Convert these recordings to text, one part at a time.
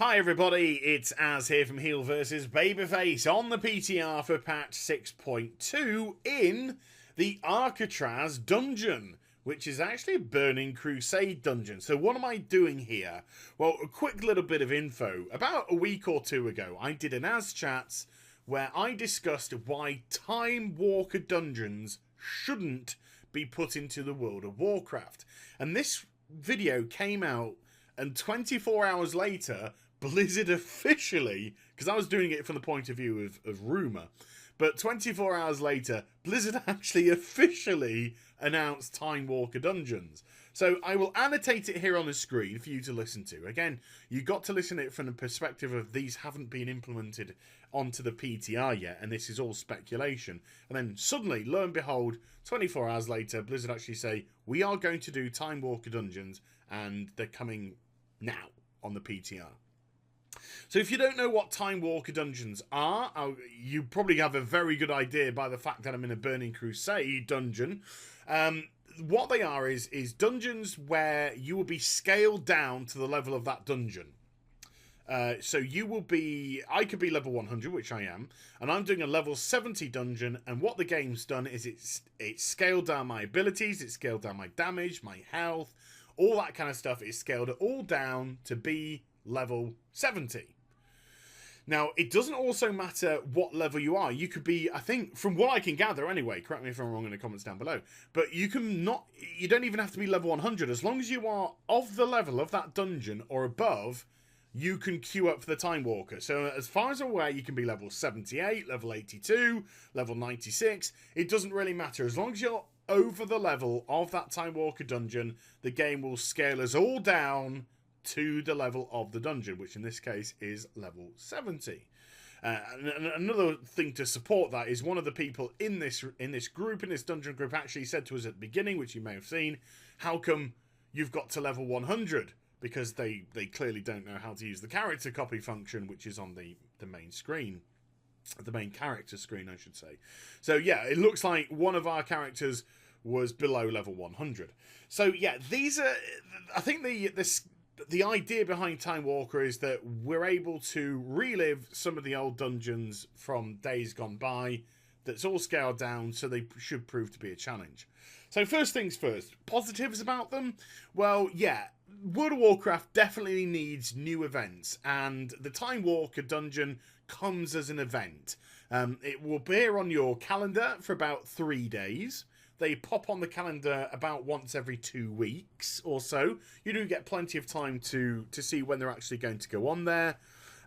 Hi everybody, it's Az here from HeelvsBabyface on the PTR for patch 6.2 in the Arcatraz Dungeon, which is actually a Burning Crusade dungeon. So what am I doing here? Well, a quick little bit of info. About a week or two ago, I did an Az Chats where I discussed why Timewalker Dungeons shouldn't be put into the World of Warcraft. And this video came out, and 24 hours later, Blizzard officially, because I was doing it from the point of view of rumour, but 24 hours later, Blizzard actually officially announced Timewalker Dungeons. So I will annotate it here on the screen for you to listen to. Again, you got to listen to it from the perspective of these haven't been implemented onto the PTR yet, and this is all speculation. And then suddenly, lo and behold, 24 hours later, Blizzard actually say, we are going to do Timewalker Dungeons, and they're coming now on the PTR. So if you don't know what Timewalker Dungeons are, you probably have a very good idea by the fact that I'm in a Burning Crusade dungeon. What they are is dungeons where you will be scaled down to the level of that dungeon. So you will be, I could be level 100, which I am, and I'm doing a level 70 dungeon, and what the game's done is it's scaled down my abilities, it's scaled down my damage, my health, all that kind of stuff. It's scaled it all down to be level 70. Now, it doesn't also matter what level you are. You could be, I think, from what I can gather anyway, correct me if I'm wrong in the comments down below, but you don't even have to be level 100. As long as you are of the level of that dungeon or above, you can queue up for the Timewalker. So as far as I'm aware, you can be level 78, level 82, level 96. It doesn't really matter. As long as you're over the level of that Timewalker dungeon, the game will scale us all down to the level of the dungeon, which in this case is level 70. And another thing to support that is one of the people in this dungeon group actually said to us at the beginning, which you may have seen, how come you've got to level 100? Because they clearly don't know how to use the character copy function, which is on the main screen. The main character screen, I should say. So yeah, it looks like one of our characters was below level 100. So yeah, these are, I think the idea behind Timewalker is that we're able to relive some of the old dungeons from days gone by. That's all scaled down, so they should prove to be a challenge. So first things first, positives about them? Well, yeah, World of Warcraft definitely needs new events, and the Timewalker Dungeon comes as an event. It will appear on your calendar for about 3 days. They pop on the calendar about once every 2 weeks or so. You do get plenty of time to see when they're actually going to go on there.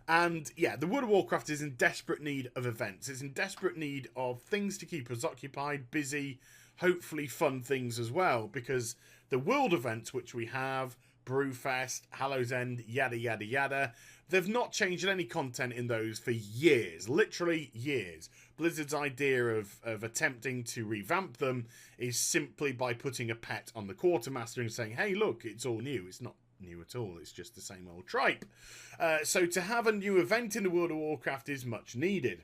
And yeah, the World of Warcraft is in desperate need of events. It's in desperate need of things to keep us occupied, busy, hopefully fun things as well. Because the world events which we have, Brewfest, Hallow's End, yada yada yada, they've not changed any content in those for years, literally years. Blizzard's idea of attempting to revamp them is simply by putting a pet on the quartermaster and saying, hey look, it's all new. It's not new at all, it's just the same old tripe. So to have a new event in the World of Warcraft is much needed.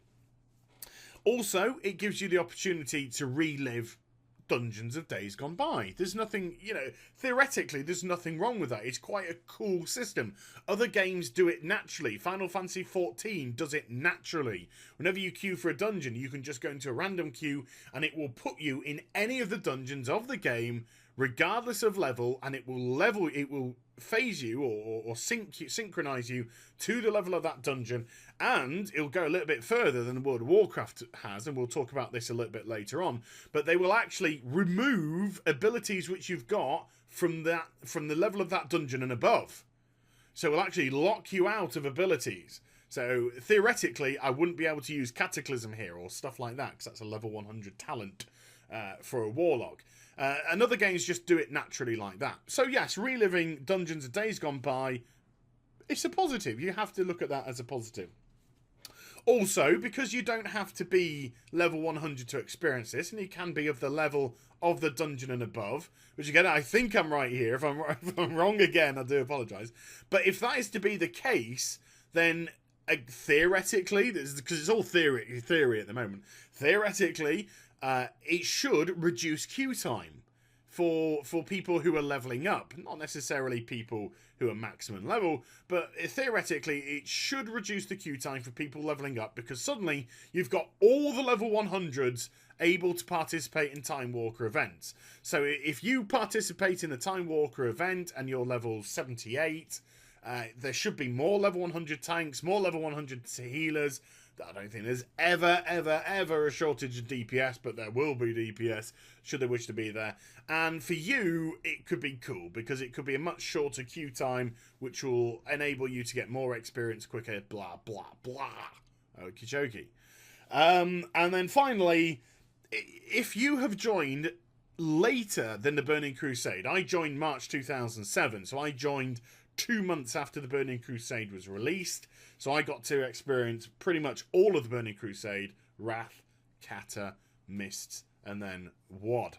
Also, it gives you the opportunity to relive dungeons of days gone by. There's nothing, theoretically, there's nothing wrong with that. It's quite a cool system. Other games do it naturally. Final Fantasy XIV does it naturally. Whenever you queue for a dungeon, you can just go into a random queue and it will put you in any of the dungeons of the game, regardless of level, and it will phase you or synchronize you to the level of that dungeon, and it'll go a little bit further than the World of Warcraft has, and we'll talk about this a little bit later on, but they will actually remove abilities which you've got from the level of that dungeon and above. So it will actually lock you out of abilities. So theoretically, I wouldn't be able to use Cataclysm here or stuff like that, because that's a level 100 talent for a Warlock. And other games just do it naturally like that. So yes, reliving dungeons of days gone by, it's a positive. You have to look at that as a positive. Also, because you don't have to be level 100 to experience this, and you can be of the level of the dungeon and above, which again, I think I'm right here. If I'm wrong again, I do apologise. But if that is to be the case, then theoretically, because it's all theory at the moment, theoretically, it should reduce queue time. for people who are leveling up, not necessarily people who are maximum level, but theoretically it should reduce the queue time for people leveling up, because suddenly you've got all the level 100s able to participate in Timewalker events. So if you participate in the Timewalker event and you're level 78, there should be more level 100 tanks, more level 100 healers. I don't think there's ever a shortage of DPS, but there will be DPS should they wish to be there. And for you, it could be cool, because it could be a much shorter queue time, which will enable you to get more experience quicker, blah, blah, blah. Okie dokie. And then finally, if you have joined later than the Burning Crusade, I joined March 2007, so I joined 2 months after the Burning Crusade was released, so I got to experience pretty much all of the Burning Crusade, Wrath, Kata, Mists, and then WoD.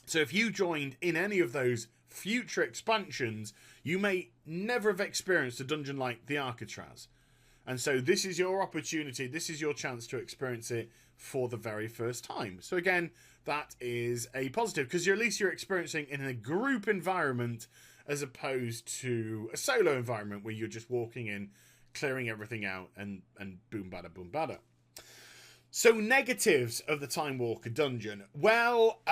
So if you joined in any of those future expansions, you may never have experienced a dungeon like the Arcatraz. And so this is your opportunity, this is your chance to experience it for the very first time. So again, that is a positive, because at least you're experiencing in a group environment as opposed to a solo environment where you're just walking in, clearing everything out, and boom bada boom bada. So negatives of the Timewalker Dungeon. Well,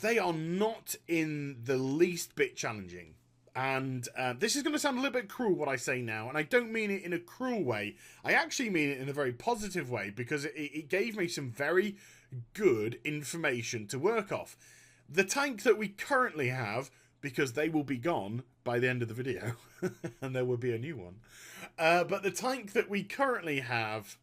they are not in the least bit challenging. And this is going to sound a little bit cruel what I say now, and I don't mean it in a cruel way. I actually mean it in a very positive way, because it gave me some very good information to work off. The tank that we currently have, because they will be gone by the end of the video, and there will be a new one. But the tank that we currently have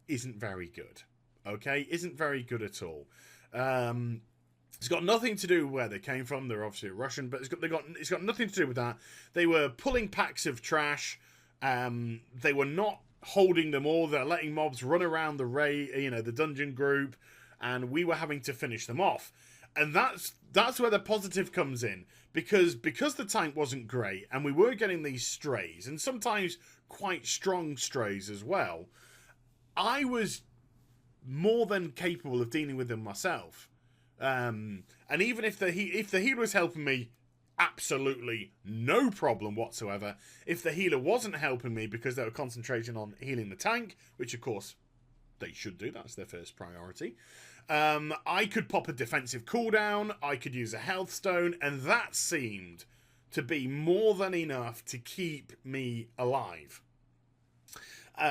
isn't very good. Okay? Isn't very good at all. It's got nothing to do with where they came from. They're obviously Russian, but it's got nothing to do with that. They were pulling packs of trash. They were not holding them all. They're letting mobs run around the dungeon group, and we were having to finish them off. And that's where the positive comes in, because the tank wasn't great, and we were getting these strays, and sometimes quite strong strays as well. I was more than capable of dealing with them myself. And even if the healer was helping me, absolutely no problem whatsoever. If the healer wasn't helping me because they were concentrating on healing the tank, which of course they should do, that's their first priority, I could pop a defensive cooldown, I could use a health stone, and that seemed to be more than enough to keep me alive.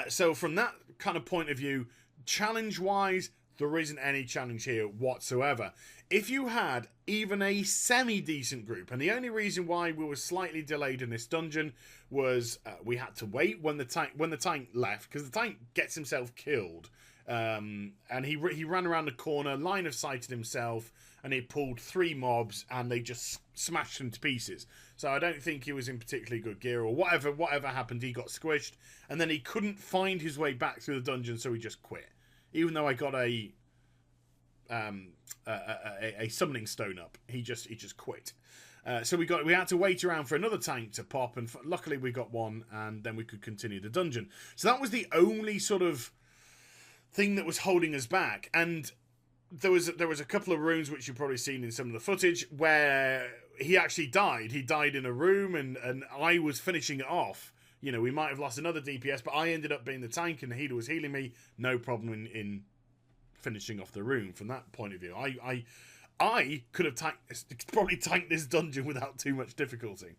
So from that kind of point of view, challenge-wise, there isn't any challenge here whatsoever. If you had even a semi-decent group, and the only reason why we were slightly delayed in this dungeon was we had to wait when the tank left, because the tank gets himself killed. And he ran around the corner, line of sighted himself, and he pulled 3 mobs, and they just smashed him to pieces. So I don't think he was in particularly good gear, or whatever happened, he got squished, and then he couldn't find his way back through the dungeon, so he just quit. Even though I got a summoning stone up, he just quit. So we had to wait around for another tank to pop, and luckily we got one, and then we could continue the dungeon. So that was the only sort of thing that was holding us back. And there was a couple of rooms which you've probably seen in some of the footage where he actually died. He died in a room, and I was finishing it off. You know, we might have lost another DPS, but I ended up being the tank, and the healer was healing me. No problem in finishing off the room from that point of view. I could have probably tanked this dungeon without too much difficulty.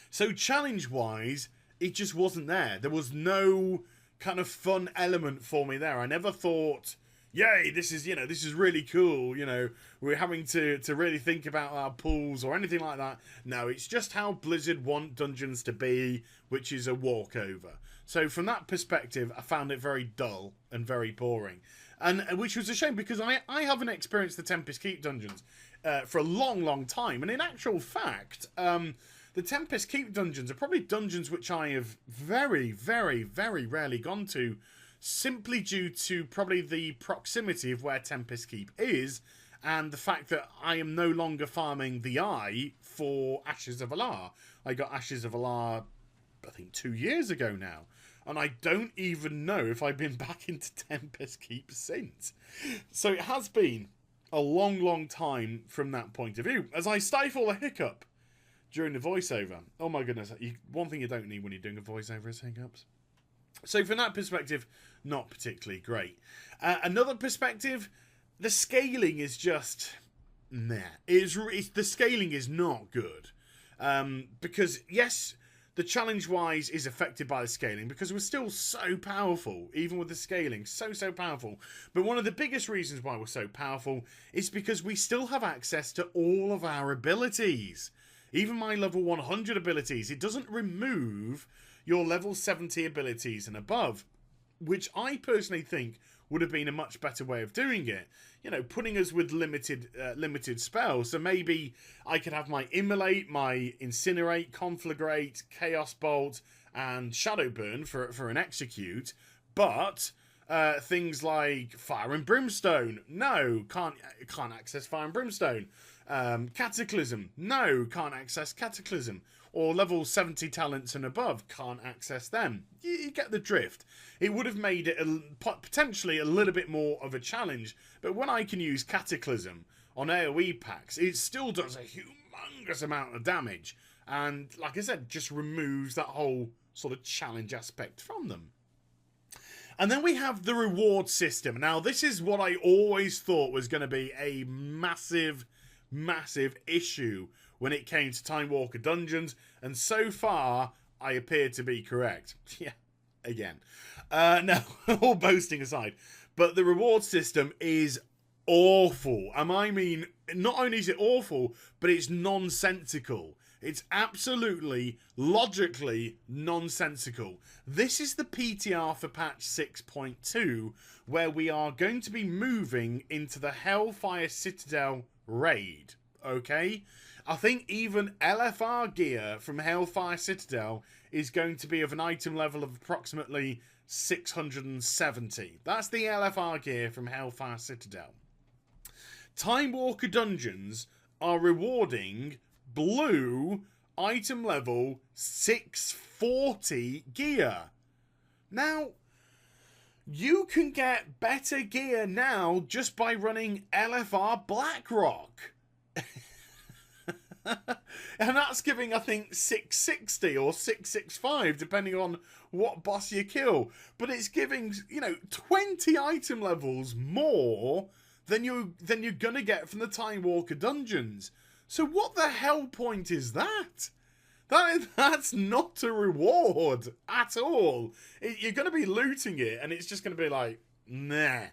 So challenge-wise, it just wasn't there. There was no kind of fun element for me there. I never thought, yay, this is really cool. You know, we're having to really think about our pools or anything like that. No, it's just how Blizzard want dungeons to be, which is a walkover. So from that perspective, I found it very dull and very boring. And which was a shame, because I haven't experienced the Tempest Keep dungeons for a long time. And in actual fact, the Tempest Keep dungeons are probably dungeons which I have very, very, very rarely gone to, simply due to probably the proximity of where Tempest Keep is, and the fact that I am no longer farming the Eye for Ashes of Alar. I got Ashes of Alar, I think, 2 years ago now. And I don't even know if I've been back into Tempest Keep since. So it has been a long, long time from that point of view. As I stifle a hiccup during the voiceover. Oh my goodness, one thing you don't need when you're doing a voiceover is hiccups. So from that perspective, not particularly great. Another perspective, the scaling is just... nah. The scaling is not good. Because, yes, the challenge-wise is affected by the scaling because we're still so powerful, even with the scaling. So powerful. But one of the biggest reasons why we're so powerful is because we still have access to all of our abilities. Even my level 100 abilities. It doesn't remove your level 70 abilities and above, which I personally think would have been a much better way of doing it. You know, putting us with limited spells. So maybe I could have my Immolate, my Incinerate, Conflagrate, Chaos Bolt, and Shadow Burn for an Execute, but things like Fire and Brimstone, no, can't access Fire and Brimstone. Cataclysm, no, can't access Cataclysm. Or level 70 talents and above, can't access them. You get the drift. It would have made it potentially a little bit more of a challenge, but when I can use Cataclysm on AoE packs, it still does a humongous amount of damage, and like I said, just removes that whole sort of challenge aspect from them. And then we have the reward system. Now, this is what I always thought was going to be a massive issue when it came to Timewalker Dungeons, and so far I appear to be correct. Yeah, again. No, all boasting aside, but the reward system is awful. And I mean, not only is it awful, but it's nonsensical. It's absolutely, logically nonsensical. This is the PTR for patch 6.2, where we are going to be moving into the Hellfire Citadel raid, okay? I think even LFR gear from Hellfire Citadel is going to be of an item level of approximately 670. That's the LFR gear from Hellfire Citadel. Timewalker Dungeons are rewarding blue item level 640 gear. Now, you can get better gear now just by running LFR Blackrock. And that's giving, I think, 660 or 665, depending on what boss you kill. But it's giving, 20 item levels more than you're going to get from the Timewalker Dungeons. So what the hell point is that? That's not a reward at all. You're going to be looting it, and it's just going to be like, nah.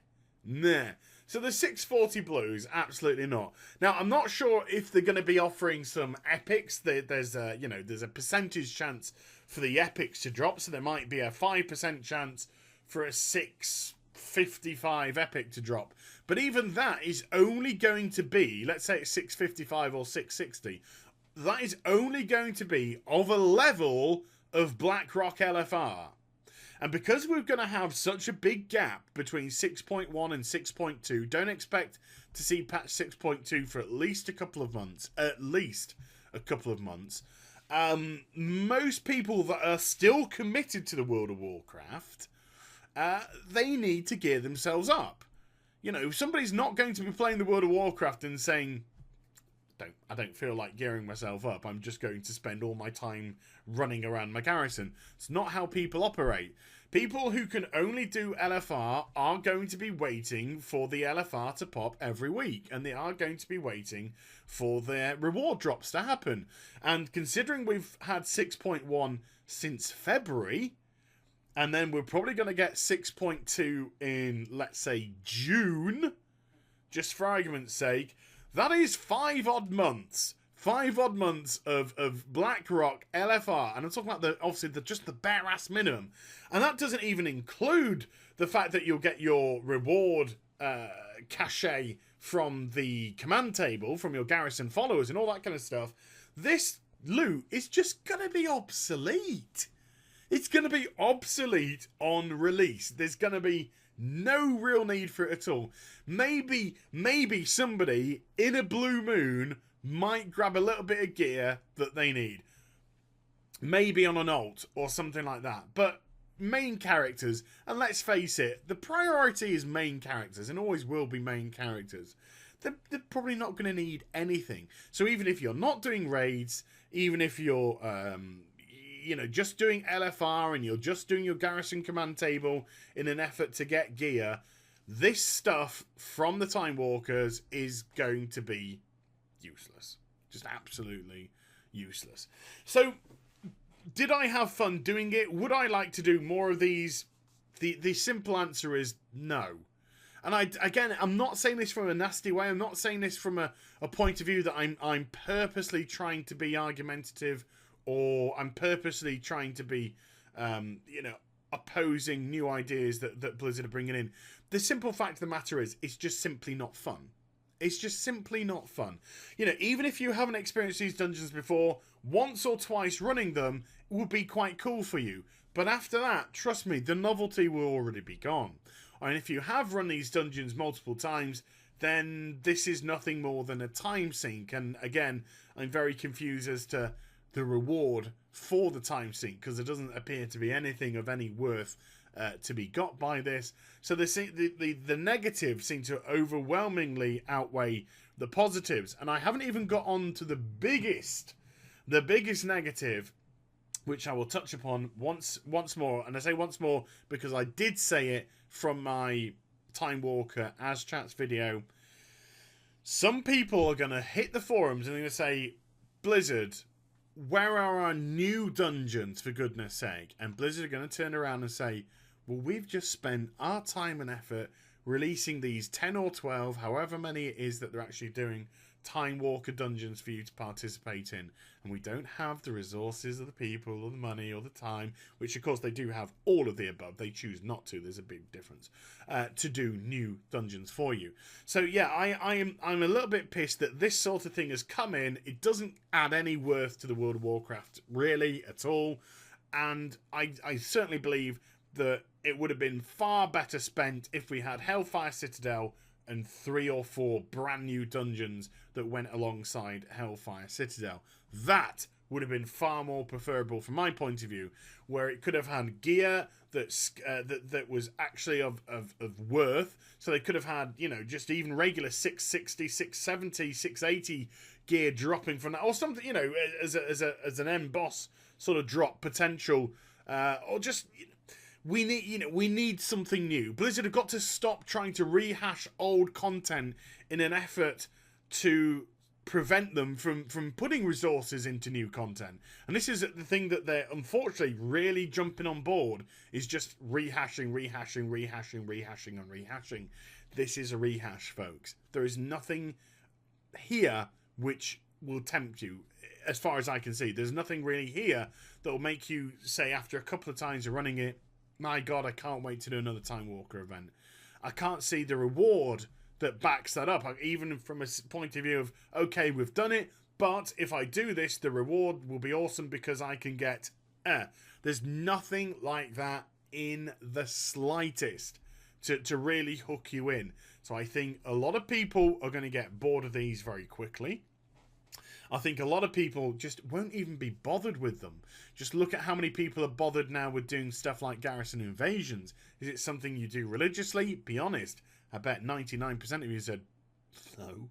So the 640 blues, absolutely not. Now, I'm not sure if they're going to be offering some epics. There's a percentage chance for the epics to drop, so there might be a 5% chance for a 655 epic to drop. But even that is only going to be, let's say it's 655 or 660, that is only going to be of a level of Blackrock LFR. And because we're going to have such a big gap between 6.1 and 6.2, don't expect to see patch 6.2 for at least a couple of months. Most people that are still committed to the World of Warcraft, they need to gear themselves up. If somebody's not going to be playing the World of Warcraft and saying, I don't feel like gearing myself up, I'm just going to spend all my time running around my garrison. It's not how people operate. People who can only do LFR are going to be waiting for the LFR to pop every week, and they are going to be waiting for their reward drops to happen. And considering we've had 6.1 since February, and then we're probably going to get 6.2 in, let's say, June, just for argument's sake, that is 5 odd months. 5 odd months of Blackrock LFR. And I'm talking about just the bare ass minimum. And that doesn't even include the fact that you'll get your reward cachet from the command table, from your garrison followers and all that kind of stuff. This loot is just going to be obsolete. It's going to be obsolete on release. There's going to be no real need for it at all. Maybe somebody in a blue moon might grab a little bit of gear that they need. Maybe on an alt or something like that. But main characters, and let's face it, the priority is main characters and always will be main characters. they're probably not going to need anything. So even if you're not doing raids, even if you're just doing LFR and you're just doing your garrison command table in an effort to get gear, this stuff from the Time Walkers is going to be useless. Just absolutely useless. So, did I have fun doing it? Would I like to do more of these? The simple answer is no. And I'm not saying this from a nasty way. I'm not saying this from a point of view that I'm purposely trying to be argumentative, or I'm purposely trying to be, opposing new ideas that Blizzard are bringing in. The simple fact of the matter is, it's just simply not fun. It's just simply not fun. Even if you haven't experienced these dungeons before, once or twice running them would be quite cool for you. But after that, trust me, the novelty will already be gone. And if you have run these dungeons multiple times, then this is nothing more than a time sink. And again, I'm very confused as to the reward for the time sink, because there doesn't appear to be anything of any worth to be got by this. So the negatives seem to overwhelmingly outweigh the positives. And I haven't even got on to the biggest negative, which I will touch upon once more. And I say once more because I did say it from my Time Walker as chats video. Some people are going to hit the forums and they're going to say, Blizzard, where are our new dungeons, for goodness sake? And Blizzard are going to turn around and say, well, we've just spent our time and effort releasing these 10 or 12, however many it is that they're actually doing, Time Walker dungeons for you to participate in, and we don't have the resources or the people or the money or the time, which of course they do have all of the above. They choose not to. There's a big difference to do new dungeons for you. So yeah, I'm a little bit pissed that this sort of thing has come in. It doesn't add any worth to the World of Warcraft really at all, and I certainly believe that it would have been far better spent if we had Hellfire Citadel and 3 or 4 brand new dungeons that went alongside Hellfire Citadel. That would have been far more preferable from my point of view, where it could have had gear that was actually of worth. So they could have had, just even regular 660, 670, 680 gear dropping from that, or something, as an end boss sort of drop potential, or just. We need something new. Blizzard have got to stop trying to rehash old content in an effort to prevent them from putting resources into new content. And this is the thing that they're unfortunately really jumping on board, is just rehashing. This is a rehash, folks. There is nothing here which will tempt you, as far as I can see. There's nothing really here that will make you say after a couple of times of running it, my God, I can't wait to do another Time Walker event. I can't see the reward that backs that up, even from a point of view of, okay, we've done it, but if I do this, the reward will be awesome because I can get... There's nothing like that in the slightest to really hook you in. So I think a lot of people are going to get bored of these very quickly. I think a lot of people just won't even be bothered with them. Just look at how many people are bothered now with doing stuff like garrison invasions. Is it something you do religiously? Be honest. I bet 99% of you said, no.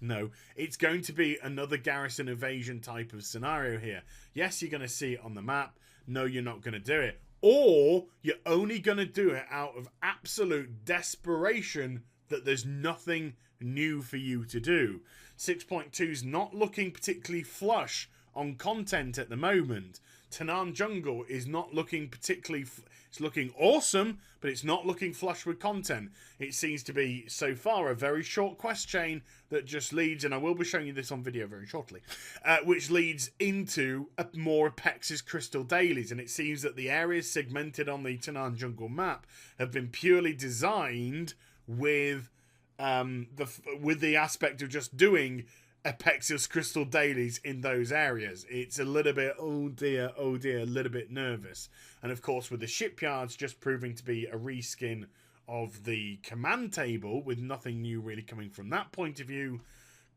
No. It's going to be another garrison invasion type of scenario here. Yes, you're going to see it on the map. No, you're not going to do it. Or you're only going to do it out of absolute desperation that there's nothing new for you to do. 6.2's not looking particularly flush on content at the moment. Tanaan Jungle is not looking particularly... It's looking awesome, but it's not looking flush with content. It seems to be, so far, a very short quest chain that just leads, and I will be showing you this on video very shortly, which leads into more Apex's Crystal Dailies, and it seems that the areas segmented on the Tanaan Jungle map have been purely designed with the aspect of just doing Apex's Crystal Dailies in those areas. It's a little bit, oh dear, a little bit nervous. And of course, with the shipyards just proving to be a reskin of the command table, with nothing new really coming from that point of view,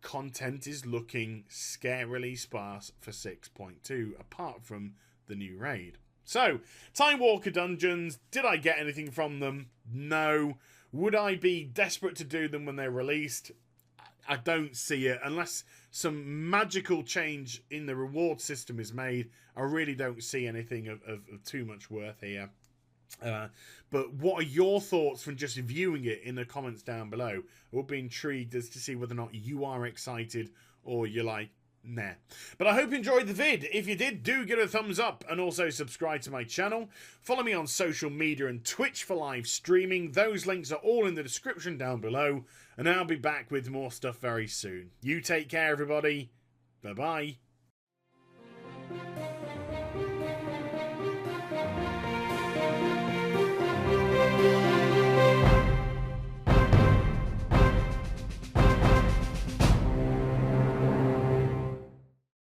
content is looking scarily sparse for 6.2, apart from the new raid. So, Time Walker Dungeons, did I get anything from them? No. Would I be desperate to do them when they're released? I don't see it unless some magical change in the reward system is made. I really don't see anything of too much worth here. But what are your thoughts from just viewing it in the comments down below? I would be intrigued as to see whether or not you are excited or you're like, nah. But I hope you enjoyed the vid. If you did, do give it a thumbs up and also subscribe to my channel. Follow me on social media and Twitch for live streaming. Those links are all in the description down below. And I'll be back with more stuff very soon. You take care, everybody. Bye-bye.